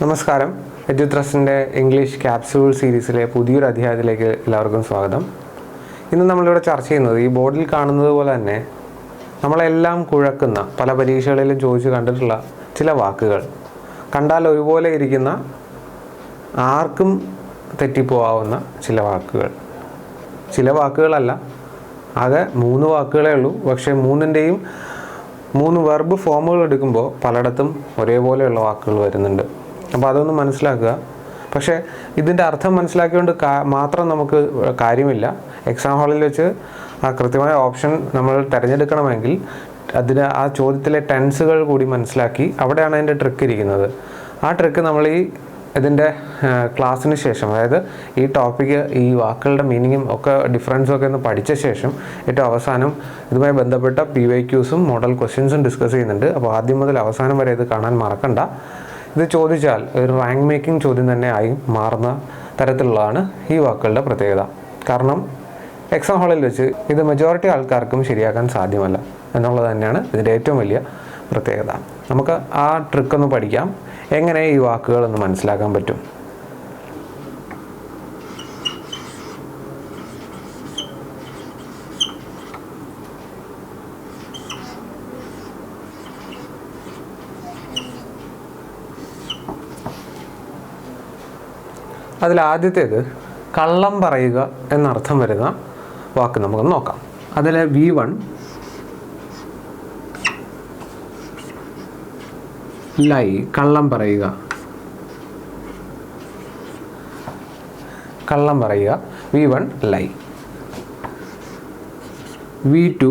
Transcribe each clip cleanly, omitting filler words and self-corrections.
നമസ്കാരം. എഡ്യൂട്രസ്റ്റിൻ്റെ English capsule സീരീസിലെ പുതിയൊരു അധ്യായത്തിലേക്ക് എല്ലാവർക്കും സ്വാഗതം. ഇന്ന് നമ്മളിവിടെ ചർച്ച ചെയ്യുന്നത് ഈ ബോർഡിൽ കാണുന്നത് പോലെ തന്നെ നമ്മളെല്ലാം കുഴക്കുന്ന, പല പരീക്ഷകളിലും ചോദിച്ചു കണ്ടിട്ടുള്ള ചില വാക്കുകൾ, കണ്ടാൽ ഒരുപോലെ ഇരിക്കുന്ന, ആർക്കും തെറ്റിപ്പോവാവുന്ന ചില വാക്കുകളല്ല, ആകെ 3 വാക്കുകളേ ഉള്ളൂ. പക്ഷേ 3 വെർബ് ഫോമുകൾ എടുക്കുമ്പോൾ പലയിടത്തും ഒരേപോലെയുള്ള വാക്കുകൾ വരുന്നുണ്ട്. അപ്പോൾ അതൊന്ന് മനസ്സിലാക്കുക. പക്ഷേ ഇതിൻ്റെ അർത്ഥം മനസ്സിലാക്കിക്കൊണ്ട് മാത്രം നമുക്ക് കാര്യമില്ല. എക്സാം ഹാളിൽ വെച്ച് ആ കൃത്യമായ ഓപ്ഷൻ നമ്മൾ തിരഞ്ഞെടുക്കണമെങ്കിൽ ആ ചോദ്യത്തിലെ ടെൻസുകൾ കൂടി മനസ്സിലാക്കി, അവിടെയാണ് അതിൻ്റെ ട്രിക്ക് ഇരിക്കുന്നത്. ആ ട്രിക്ക് നമ്മൾ ഇതിൻ്റെ ക്ലാസ്സിന് ശേഷം, അതായത് ഈ ടോപ്പിക്ക്, ഈ വാക്കുകളുടെ മീനിങ്ങും ഒക്കെ ഡിഫറൻസും ഒക്കെ ഒന്ന് പഠിച്ച ശേഷം ഏറ്റവും അവസാനം ഇതുമായി ബന്ധപ്പെട്ട PYQs മോഡൽ ക്വസ്റ്റ്യൻസും ഡിസ്കസ് ചെയ്യുന്നുണ്ട്. അപ്പോൾ ആദ്യം മുതൽ അവസാനം വരെ ഇത് കാണാൻ മറക്കണ്ട. ഇത് ചോദിച്ചാൽ ഒരു റാങ്ക് മേക്കിംഗ് ചോദ്യം തന്നെ ആയി മാറുന്ന തരത്തിലുള്ളതാണ് ഈ വാക്കുകളുടെ പ്രത്യേകത. കാരണം എക്സാം ഹാളിൽ വെച്ച് ഇത് മെജോറിറ്റി ആൾക്കാർക്കും ശരിയാക്കാൻ സാധ്യമല്ല എന്നുള്ളത് തന്നെയാണ് ഇതിൻ്റെ ഏറ്റവും വലിയ പ്രത്യേകത. നമുക്ക് ആ ട്രിക്കൊന്ന് പഠിക്കാം, എങ്ങനെ ഈ വാക്കുകളൊന്ന് മനസ്സിലാക്കാൻ പറ്റും. അതിൽ ആദ്യത്തേത് കള്ളം പറയുക എന്നർത്ഥം വരുന്ന വാക്ക് നമുക്ക് നോക്കാം. അതിൽ V1 ലൈ, കള്ളം പറയുക. V1 ലൈ. V2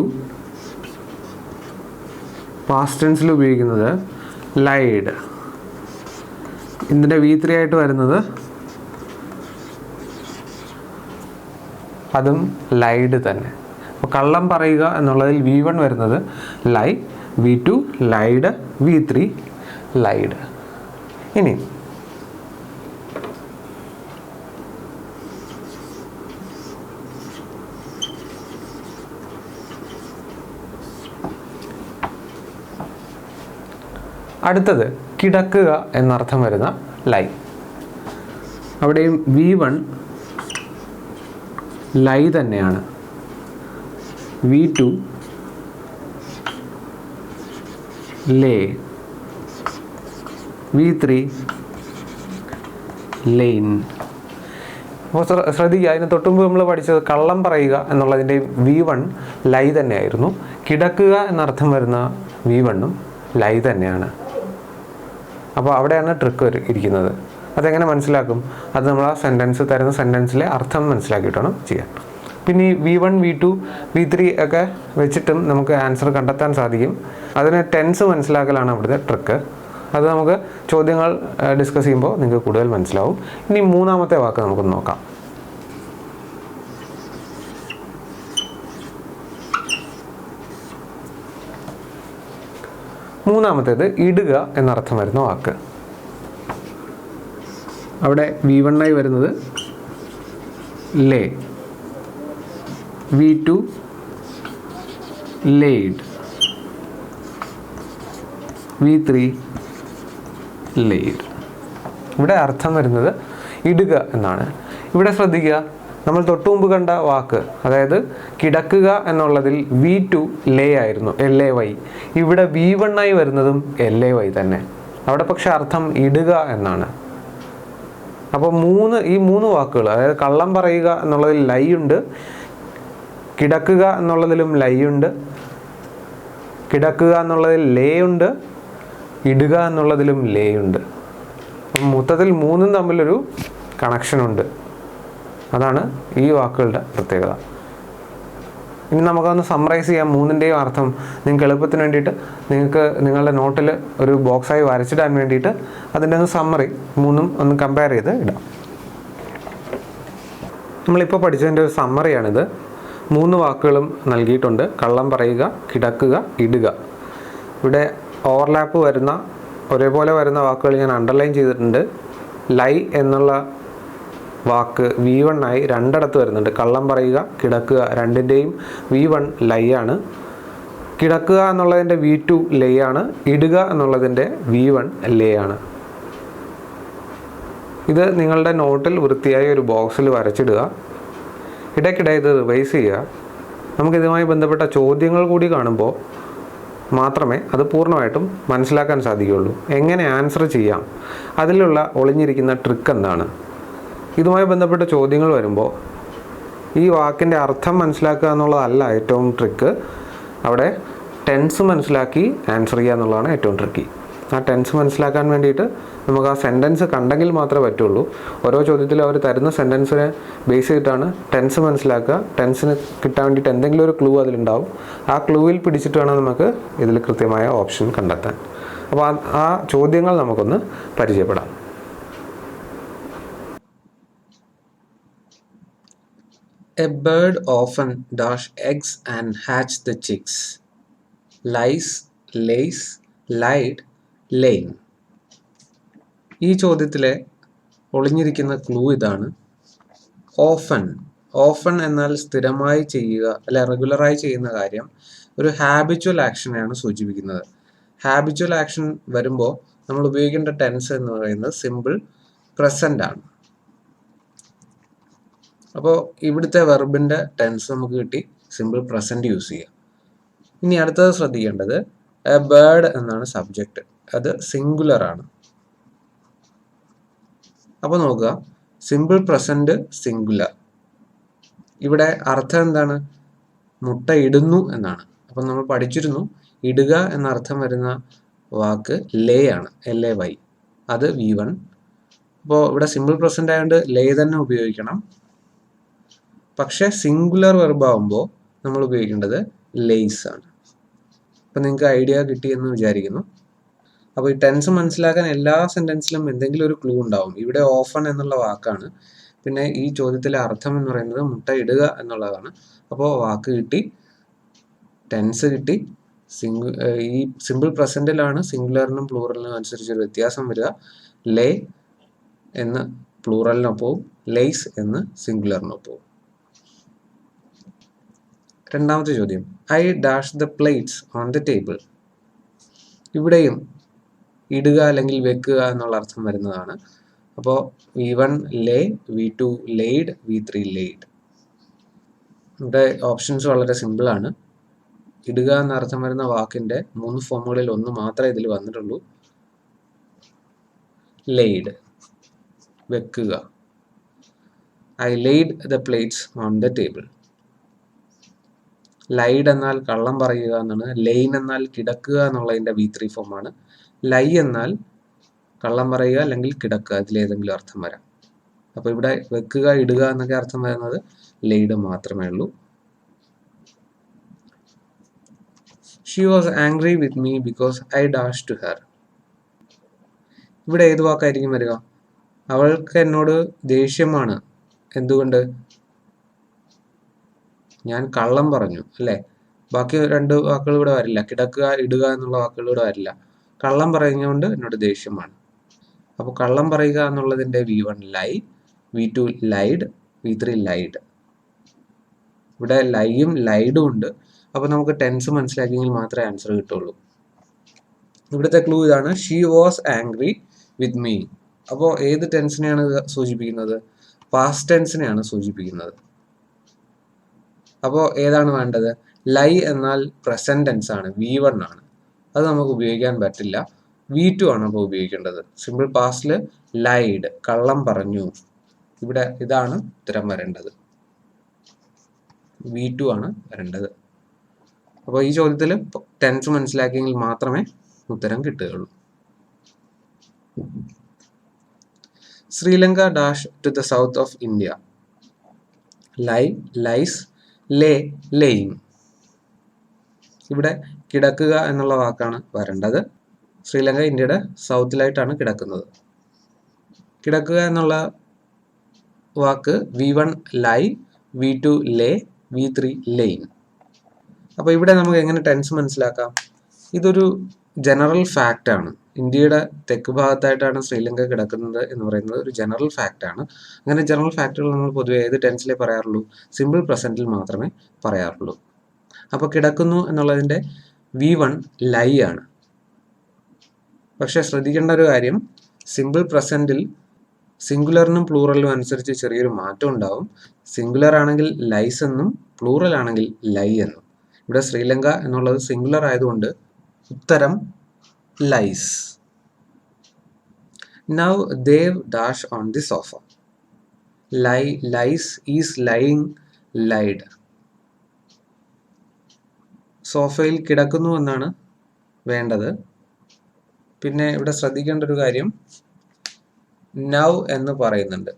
പാസ്റ്റ് ടെൻസിൽ ഉപയോഗിക്കുന്നത് ലൈഡ്. ഇതിൻ്റെ V3 ആയിട്ട് വരുന്നത് അതും ലൈഡ് തന്നെ. അപ്പോൾ കള്ളം പറയുക എന്നുള്ളതിൽ V1 വരുന്നത് ലൈ, V2 ലൈഡ്, V3 ലൈഡ്. ഇനി അടുത്തത് കിടക്കുക എന്നർത്ഥം വരുന്ന ലൈ. അവിടെയും V1 ലൈ തന്നെയാണ്. V2 ലേ, V3 ലെയിൻ. അപ്പോൾ ശ്രദ്ധിക്കുക, അതിന് തൊട്ടുമുമ്പ് നമ്മൾ പഠിച്ചത് കള്ളം പറയുക എന്നുള്ളതിൻ്റെ V1 ലൈ തന്നെയായിരുന്നു. കിടക്കുക എന്നർത്ഥം വരുന്ന V1ഉം ലൈ തന്നെയാണ്. അപ്പോൾ അവിടെയാണ് ട്രിക്ക് ഇരിക്കുന്നത്. അതെങ്ങനെ മനസ്സിലാക്കും? അത് നമ്മൾ ആ തരുന്ന സെൻറ്റൻസിലെ അർത്ഥം മനസ്സിലാക്കിയിട്ട് വേണം ചെയ്യാൻ. പിന്നെ ഈ V1, V2, V3 ഒക്കെ വെച്ചിട്ടും നമുക്ക് ആൻസർ കണ്ടെത്താൻ സാധിക്കും. അതിന് ടെൻസ് മനസ്സിലാക്കലാണ് അവിടുത്തെ ട്രിക്ക്. അത് നമുക്ക് ചോദ്യങ്ങൾ ഡിസ്കസ് ചെയ്യുമ്പോൾ നിങ്ങൾക്ക് കൂടുതൽ മനസ്സിലാവും. ഇനി 3ാമത്തെ വാക്ക് നമുക്ക് നോക്കാം. മൂന്നാമത്തേത് ഇടുക എന്നർത്ഥം വരുന്ന വാക്ക്. അവിടെ V1 ആയി വരുന്നത് ലേ, V2 ലേഡ്, V3 ലേഡ്. ഇവിടെ അർത്ഥം വരുന്നത് ഇടുക എന്നാണ്. ഇവിടെ ശ്രദ്ധിക്കുക, നമ്മൾ തൊട്ടുമുമ്പ് കണ്ട വാക്ക്, അതായത് കിടക്കുക എന്നുള്ളതിൽ V2 ലേ ആയിരുന്നു, LAY. ഇവിടെ V1 ആയി വരുന്നതും LAY തന്നെ. അവിടെ പക്ഷെ അർത്ഥം ഇടുക എന്നാണ്. അപ്പോൾ ഈ 3 വാക്കുകൾ, അതായത് കള്ളം പറയുക എന്നുള്ളതിൽ ലൈ ഉണ്ട്, കിടക്കുക എന്നുള്ളതിലും ലൈ ഉണ്ട്, കിടക്കുക എന്നുള്ളതിൽ ലേ ഉണ്ട്, ഇടുക എന്നുള്ളതിലും ലേ ഉണ്ട്. അപ്പം മൊത്തത്തിൽ 3ഉം തമ്മിലൊരു കണക്ഷനുണ്ട്. അതാണ് ഈ വാക്കുകളുടെ പ്രത്യേകത. ഇനി നമുക്കൊന്ന് സമ്മറൈസ് ചെയ്യാം 3ൻ്റെയും അർത്ഥം. നിങ്ങൾക്ക് എളുപ്പത്തിന് വേണ്ടിയിട്ട് നിങ്ങളുടെ നോട്ടിൽ ഒരു ബോക്സായി വരച്ചിടാൻ വേണ്ടിയിട്ട് അതിൻ്റെ ഒന്ന് സമ്മറി 3ഉം ഒന്ന് കമ്പയർ ചെയ്ത് ഇടാം. നമ്മളിപ്പോൾ പഠിച്ചതിൻ്റെ ഒരു സമ്മറിയാണിത്. 3 വാക്കുകളും നൽകിയിട്ടുണ്ട്. കള്ളം പറയുക, കിടക്കുക, ഇടുക. ഇവിടെ ഓവർലാപ്പ് വരുന്ന, ഒരേപോലെ വരുന്ന വാക്കുകൾ ഞാൻ അണ്ടർലൈൻ ചെയ്തിട്ടുണ്ട്. ലൈ എന്നുള്ള വാക്ക് V1 ആയി 2 വരുന്നുണ്ട്. കള്ളം പറയുക, കിടക്കുക, രണ്ടിൻ്റെയും V1 ലൈ ആണ്. കിടക്കുക എന്നുള്ളതിൻ്റെ V2 ലേ ആണ്. ഇടുക എന്നുള്ളതിൻ്റെ V1 ലേ ആണ്. ഇത് നിങ്ങളുടെ നോട്ടിൽ വൃത്തിയായി ഒരു ബോക്സിൽ വരച്ചിടുക. ഇടയ്ക്കിടെ ഇത് റിവൈസ് ചെയ്യുക. നമുക്കിതുമായി ബന്ധപ്പെട്ട ചോദ്യങ്ങൾ കൂടി കാണുമ്പോൾ മാത്രമേ അത് പൂർണ്ണമായിട്ടും മനസ്സിലാക്കാൻ സാധിക്കുകയുള്ളൂ. എങ്ങനെ ആൻസർ ചെയ്യാം, അതിലുള്ള ഒളിഞ്ഞിരിക്കുന്ന ട്രിക്ക് എന്താണ്, ഇതുമായി ബന്ധപ്പെട്ട ചോദ്യങ്ങൾ വരുമ്പോൾ ഈ വാക്കിൻ്റെ അർത്ഥം മനസ്സിലാക്കുക എന്നുള്ളതല്ല ഏറ്റവും ട്രിക്ക്. അവിടെ ടെൻസ് മനസ്സിലാക്കി ആൻസർ ചെയ്യുക എന്നുള്ളതാണ് ഏറ്റവും ട്രിക്കി. ആ ടെൻസ് മനസ്സിലാക്കാൻ വേണ്ടിയിട്ട് നമുക്ക് ആ സെൻറ്റൻസ് കണ്ടെങ്കിൽ മാത്രമേ പറ്റുള്ളൂ. ഓരോ ചോദ്യത്തിലും അവർ തരുന്ന സെൻറ്റൻസിനെ ബേസ് ചെയ്തിട്ടാണ് ടെൻസ് മനസ്സിലാക്കുക. ടെൻസിന് കിട്ടാൻ വേണ്ടിയിട്ട് എന്തെങ്കിലും ഒരു ക്ലൂ അതിലുണ്ടാവും. ആ ക്ലൂവിൽ പിടിച്ചിട്ട് വേണം നമുക്ക് ഇതിൽ കൃത്യമായ ഓപ്ഷൻ കണ്ടെത്താൻ. അപ്പോൾ ആ ചോദ്യങ്ങൾ നമുക്കൊന്ന് പരിചയപ്പെടാം. A bird often dash eggs and hatch the chicks. Lies, lays, lied, lain. ഈ ചോദ്യത്തിലെ ഒളിഞ്ഞിരിക്കുന്ന ക്ലൂ ഇതാണ്. ഓഫൻ. ഓഫൻ എന്നാൽ സ്ഥിരമായി ചെയ്യുക, അല്ലെ റെഗുലറായി ചെയ്യുന്ന കാര്യം. ഒരു ഹാബിച്വൽ ആക്ഷനെയാണ് സൂചിപ്പിക്കുന്നത്. ഹാബിച്വൽ ആക്ഷൻ വരുമ്പോൾ നമ്മൾ ഉപയോഗിക്കേണ്ട ടെൻസ് എന്ന് പറയുന്നത് സിമ്പിൾ പ്രസന്റ് ആണ്. അപ്പോൾ ഇവിടുത്തെ വെർബിൻ്റെ ടെൻസ് നമുക്ക് കിട്ടി, സിമ്പിൾ പ്രസന്റ് യൂസ് ചെയ്യുക. ഇനി അടുത്തത് ശ്രദ്ധിക്കേണ്ടത് എ ബേർഡ് എന്നാണ് സബ്ജക്റ്റ്. അത് സിംഗുലർ ആണ്. അപ്പോൾ നോക്കുക, സിമ്പിൾ പ്രസന്റ് സിംഗുലർ. ഇവിടെ അർത്ഥം എന്താണ്? മുട്ട ഇടുന്നു എന്നാണ്. അപ്പം നമ്മൾ പഠിച്ചിരുന്നു, ഇടുക എന്ന അർത്ഥം വരുന്ന വാക്ക് ലേ ആണ്, LAY. അത് V1. അപ്പോൾ ഇവിടെ സിമ്പിൾ പ്രസന്റ് ആയതുകൊണ്ട് ലേ തന്നെ ഉപയോഗിക്കണം. പക്ഷെ സിംഗുലർ വെർബ് ആകുമ്പോൾ നമ്മൾ ഉപയോഗിക്കേണ്ടത് ലേസ് ആണ്. അപ്പം നിങ്ങൾക്ക് ഐഡിയ കിട്ടിയെന്ന് വിചാരിക്കുന്നു. അപ്പോൾ ഈ ടെൻസ് മനസ്സിലാക്കാൻ എല്ലാ സെൻറ്റൻസിലും എന്തെങ്കിലും ഒരു ക്ലൂ ഉണ്ടാവും. ഇവിടെ ഓഫൺ എന്നുള്ള വാക്കാണ്. പിന്നെ ഈ ചോദ്യത്തിലെ അർത്ഥം എന്ന് പറയുന്നത് മുട്ട ഇടുക എന്നുള്ളതാണ്. അപ്പോൾ വാക്ക് കിട്ടി, ടെൻസ് കിട്ടി. ഈ സിമ്പിൾ പ്രസൻറ്റിലാണ് സിംഗുലറിനും പ്ലൂറലിനും അനുസരിച്ചൊരു വ്യത്യാസം വരിക. ലേ എന്ന് പ്ലൂറലിനൊപ്പവും ലേസ് എന്ന് സിംഗുലറിനൊപ്പവും. രണ്ടാമത്തെ ചോദ്യം, I dash the plates on the table. ഇവിടെയും ഇടുക അല്ലെങ്കിൽ വെക്കുക എന്നുള്ള അർത്ഥം വരുന്നതാണ്. അപ്പോൾ V1 ലേ, V2 ലെയ്ഡ്, V3 ലെയ്ഡ്. ഇവിടെ ഓപ്ഷൻസ് വളരെ സിമ്പിളാണ്. ഇടുക എന്ന അർത്ഥം വരുന്ന വാക്കിൻ്റെ 3 ഫോമുകളിൽ ഒന്ന് മാത്രമേ ഇതിൽ വന്നിട്ടുള്ളൂ. ലെയ്ഡ്, വെക്കുക. I laid the plates on the table. Lied എന്നാൽ കള്ളം പറയുക എന്നാണ്. ലെയിൻ എന്നാൽ കിടക്കുക എന്നുള്ളതിൻ്റെ V3 ഫോമാണ്. ലൈ എന്നാൽ കള്ളം പറയുക അല്ലെങ്കിൽ കിടക്കുക, അതിലേതെങ്കിലും അർത്ഥം വരാം. അപ്പോൾ ഇവിടെ വെക്കുക, ഇടുക എന്നൊക്കെ അർത്ഥം വരുന്നത് ലെയ്ഡ് മാത്രമേ ഉള്ളൂ. She was angry with me because I dash to her. ഇവിടെ ഏത് വാക്കായിരിക്കും വരിക? അവൾക്ക് എന്നോട് ദേഷ്യമാണ്. എന്തുകൊണ്ട്? ഞാൻ കള്ളം പറഞ്ഞു, അല്ലേ? ബാക്കി 2 വാക്കുകൾ ഇവിടെ വരില്ല. കിടക്കുക, ഇടുക എന്നുള്ള വാക്കുകൾ ഇവിടെ വരില്ല. കള്ളം പറയുന്നതുകൊണ്ട് എന്നോട് ദേഷ്യമാണ്. അപ്പോൾ കള്ളം പറയുക എന്നുള്ളതിൻ്റെ V1 ലൈ, V2 ലൈഡ്, V3 ലൈഡ്. ഇവിടെ ലൈയും ലൈഡും ഉണ്ട്. അപ്പോൾ നമുക്ക് ടെൻസ് മനസ്സിലാക്കിയെങ്കിൽ മാത്രമേ ആൻസർ കിട്ടുള്ളൂ. ഇവിടുത്തെ ക്ലൂ ഇതാണ്, she was angry with me. അപ്പോൾ ഏത് ടെൻസിനെയാണ് സൂചിപ്പിക്കുന്നത്? പാസ്റ്റ് ടെൻസിനെയാണ് സൂചിപ്പിക്കുന്നത്. അപ്പോൾ ഏതാണ് വേണ്ടത്? ലൈ എന്നാൽ പ്രസന്റ് ടെൻസ് ആണ്, V1 ആണ്. അത് നമുക്ക് ഉപയോഗിക്കാൻ പറ്റില്ല. V2 ആണ് അപ്പോൾ ഉപയോഗിക്കേണ്ടത്. സിമ്പിൾ പാസ്റ്റിൽ ലൈഡ്, കള്ളം പറഞ്ഞു. ഇവിടെ ഇതാണ് ഉത്തരം വരേണ്ടത്. V2 ആണ് വരേണ്ടത്. അപ്പോൾ ഈ ചോദ്യത്തിൽ ടെൻസ് മനസ്സിലാക്കിയെങ്കിൽ മാത്രമേ ഉത്തരം കിട്ടുകയുള്ളൂ. Sri Lanka dash to the south of India. Lie, lies, lay, laying. ഇവിടെ കിടക്കുക എന്നുള്ള വാക്കാണ് വരേണ്ടത്. ശ്രീലങ്ക ഇന്ത്യയുടെ സൗത്തിലായിട്ടാണ് കിടക്കുന്നത്. കിടക്കുക എന്നുള്ള വാക്ക് V1 ലൈ, V2 ലേ, V3 ലെയിൻ. അപ്പോൾ ഇവിടെ നമുക്ക് എങ്ങനെ ടെൻസ് മനസ്സിലാക്കാം? ഇതൊരു ജനറൽ ഫാക്റ്റ് ആണ്. ഇന്ത്യയുടെ തെക്ക് ഭാഗത്തായിട്ടാണ് ശ്രീലങ്ക കിടക്കുന്നത് എന്ന് പറയുന്നത് ഒരു ജനറൽ ഫാക്റ്റ് ആണ്. അങ്ങനെ ജനറൽ ഫാക്റ്റുകൾ നമ്മൾ പൊതുവെ ഏത് ടെൻസിലേ പറയാറുള്ളൂ? സിമ്പിൾ പ്രസന്റിൽ മാത്രമേ പറയാറുള്ളൂ. അപ്പോൾ കിടക്കുന്നു എന്നുള്ളതിൻ്റെ V1 ലൈ ആണ്. പക്ഷെ ശ്രദ്ധിക്കേണ്ട ഒരു കാര്യം, സിമ്പിൾ പ്രസന്റിൽ സിംഗുലറിനും പ്ലൂറലിനും അനുസരിച്ച് ചെറിയൊരു മാറ്റം ഉണ്ടാവും. സിംഗുലർ ആണെങ്കിൽ ലൈസ് എന്നും പ്ലൂറൽ ആണെങ്കിൽ ലൈ എന്നും. ഇവിടെ ശ്രീലങ്ക എന്നുള്ളത് സിംഗുലർ ആയതുകൊണ്ട് ഉത്തരം lies. Now Dev dash on the sofa. Lies is lying, lied. സോഫയിൽ കിടക്കുന്നു എന്നാണ് വേണ്ടത്. പിന്നെ ഇവിടെ ശ്രദ്ധിക്കേണ്ട ഒരു കാര്യം നൗ എന്ന് പറയുന്നുണ്ട്.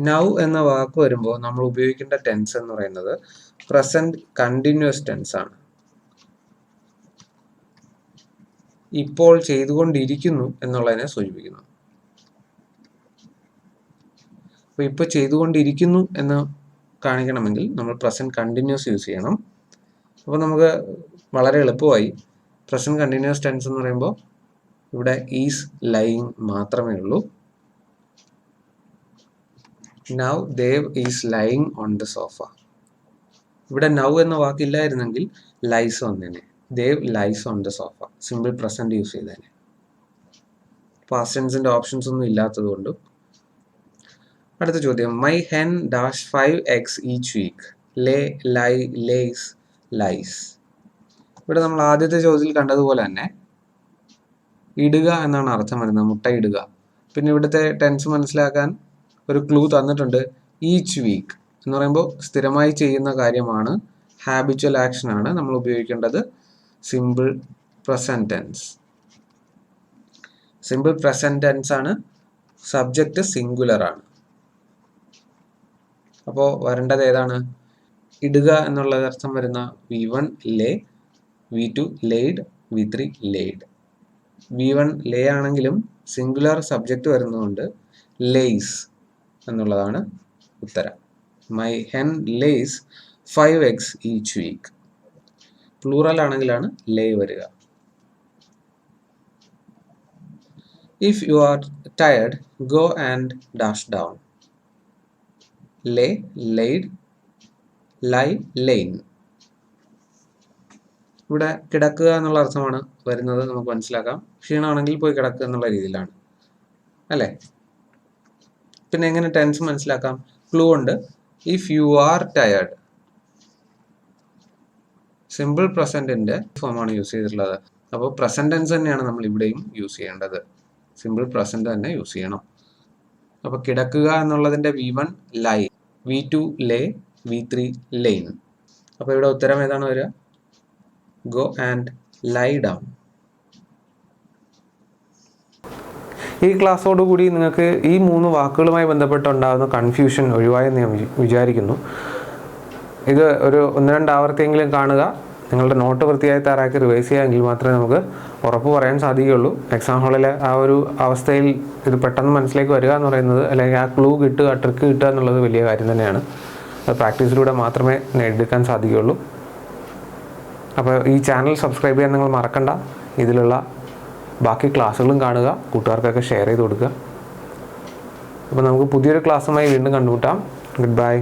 നൗ എന്ന വാക്ക് വരുമ്പോൾ നമ്മൾ ഉപയോഗിക്കേണ്ട ടെൻസ് എന്ന് പറയുന്നത് പ്രസന്റ് കണ്ടിന്യൂസ് ടെൻസ് ആണ്. ഇപ്പോൾ ചെയ്തുകൊണ്ടിരിക്കുന്നു എന്നുള്ളതിനെ സൂചിപ്പിക്കുന്നു. അപ്പോൾ ഇപ്പോൾ ചെയ്തുകൊണ്ടിരിക്കുന്നു എന്ന് കാണിക്കണമെങ്കിൽ നമ്മൾ പ്രസന്റ് കണ്ടിന്യൂസ് യൂസ് ചെയ്യണം. അപ്പോൾ നമുക്ക് വളരെ എളുപ്പമായി. പ്രസന്റ് കണ്ടിന്യൂസ് ടെൻസ് എന്ന് പറയുമ്പോൾ ഇവിടെ ഈസ് ലൈയിങ് മാത്രമേ ഉള്ളൂ. Now Dev is lying on the sofa. ഇവിടെ നൗ എന്ന വാക്കില്ലായിരുന്നെങ്കിൽ ലൈസ് വന്നേനെ. Dev lies on the sofa. Simple present use ചെയ്തേനെ. പാസ്റ്റ് ടെൻസിന്റെ ഓപ്ഷൻസ് ഒന്നും ഇല്ലാത്തത് കൊണ്ട്. അടുത്ത ചോദ്യം, my hen dash 5 eggs each week. Lay, lie, lays, lies. ഇവിടെ നമ്മൾ ആദ്യത്തെ ചോദ്യത്തിൽ കണ്ടതുപോലെ തന്നെ ഇടുക എന്നാണ് അർത്ഥം വരുന്നത്, മുട്ട ഇടുക. പിന്നെ ഇവിടുത്തെ ടെൻസ് മനസ്സിലാക്കാൻ ഒരു ക്ലൂ തന്നിട്ടുണ്ട്. ഈച്ച് വീക്ക് എന്ന് പറയുമ്പോൾ സ്ഥിരമായി ചെയ്യുന്ന കാര്യമാണ്, ഹാബിച്വൽ ആക്ഷൻ ആണ്. നമ്മൾ ഉപയോഗിക്കേണ്ടത് simple present tense. Simple present tense ആണ്. സബ്ജക്റ്റ് സിംഗുലർ ആണ്. അപ്പോൾ വരേണ്ടത് ഏതാണ്? ഇടുക എന്നുള്ള അർത്ഥം വരുന്ന V1 ലേ, V2 laid, V3 laid. V1 ലേ ആണെങ്കിലും സിംഗുലർ സബ്ജക്റ്റ് വരുന്നതുകൊണ്ട് ലേസ് എന്നുള്ളതാണ് ഉത്തരം. My hen lays 5 eggs each week. Plural ആണെങ്കിലാണ് ലേ വരിക. If you are tired go and dash down. Lay, laid, lie, lain. ഇവിടെ കിടക്കുക എന്നുള്ള അർത്ഥമാണ് വരുന്നത്. നമുക്ക് മനസ്സിലാക്കാം. ക്ഷീണമാണെങ്കിൽ പോയി കിടക്കുക എന്നുള്ള രീതിയിലാണ് അല്ലേ? പിന്നെ എങ്ങനെ ടെൻസ് മനസ്സിലാക്കാം? ക്ലൂ ഉണ്ട്. If you are tired, simple പ്രസന്റിന്റെ ഫോമാണ് യൂസ് ചെയ്തിട്ടുള്ളത്. അപ്പോൾ പ്രസന്റ് ടെൻസ് തന്നെയാണ് നമ്മൾ ഇവിടെയും യൂസ് ചെയ്യേണ്ടത്. സിമ്പിൾ പ്രസന്റ് തന്നെ യൂസ് ചെയ്യണം. അപ്പോൾ കിടക്കുക എന്നുള്ളതിന്റെ V1 ലൈ, V2 ലേ, V3 ലെയിൻ. അപ്പോൾ ഇവിടെ ഉത്തരം ഏതാണ് വരിക? Go and lie down. ഈ ക്ലാസ്സോടുകൂടി നിങ്ങൾക്ക് ഈ 3 വാക്കുകളുമായി ബന്ധപ്പെട്ടുണ്ടാകുന്ന കൺഫ്യൂഷൻ ഒഴിവായെന്ന് ഞാൻ വിചാരിക്കുന്നു. ഇത് ഒരു 1-2 ആവർത്തിയെങ്കിലും കാണുക. നിങ്ങളുടെ നോട്ട് വൃത്തിയായി തയ്യാറാക്കി റിവൈസ് ചെയ്യാമെങ്കിൽ മാത്രമേ നമുക്ക് ഉറപ്പ് പറയാൻ സാധിക്കുകയുള്ളൂ. എക്സാം ഹാളിലെ ആ ഒരു അവസ്ഥയിൽ ഇത് പെട്ടെന്ന് മനസ്സിലേക്ക് വരിക എന്ന് പറയുന്നത്, അല്ലെങ്കിൽ ആ ക്ലൂ കിട്ടുക, ട്രിക്ക് കിട്ടുക എന്നുള്ളത് വലിയ കാര്യം തന്നെയാണ്. അത് പ്രാക്ടീസിലൂടെ മാത്രമേ നേടിയെടുക്കാൻ സാധിക്കുകയുള്ളൂ. അപ്പോൾ ഈ ചാനൽ സബ്സ്ക്രൈബ് ചെയ്യാൻ നിങ്ങൾ മറക്കണ്ട. ഇതിലുള്ള ബാക്കി ക്ലാസ്സുകളും കാണുക, കൂട്ടുകാർക്കൊക്കെ ഷെയർ ചെയ്ത് കൊടുക്കുക. അപ്പോൾ നമുക്ക് പുതിയൊരു ക്ലാസ്സുമായി വീണ്ടും കണ്ടുമുട്ടാം. Good bye.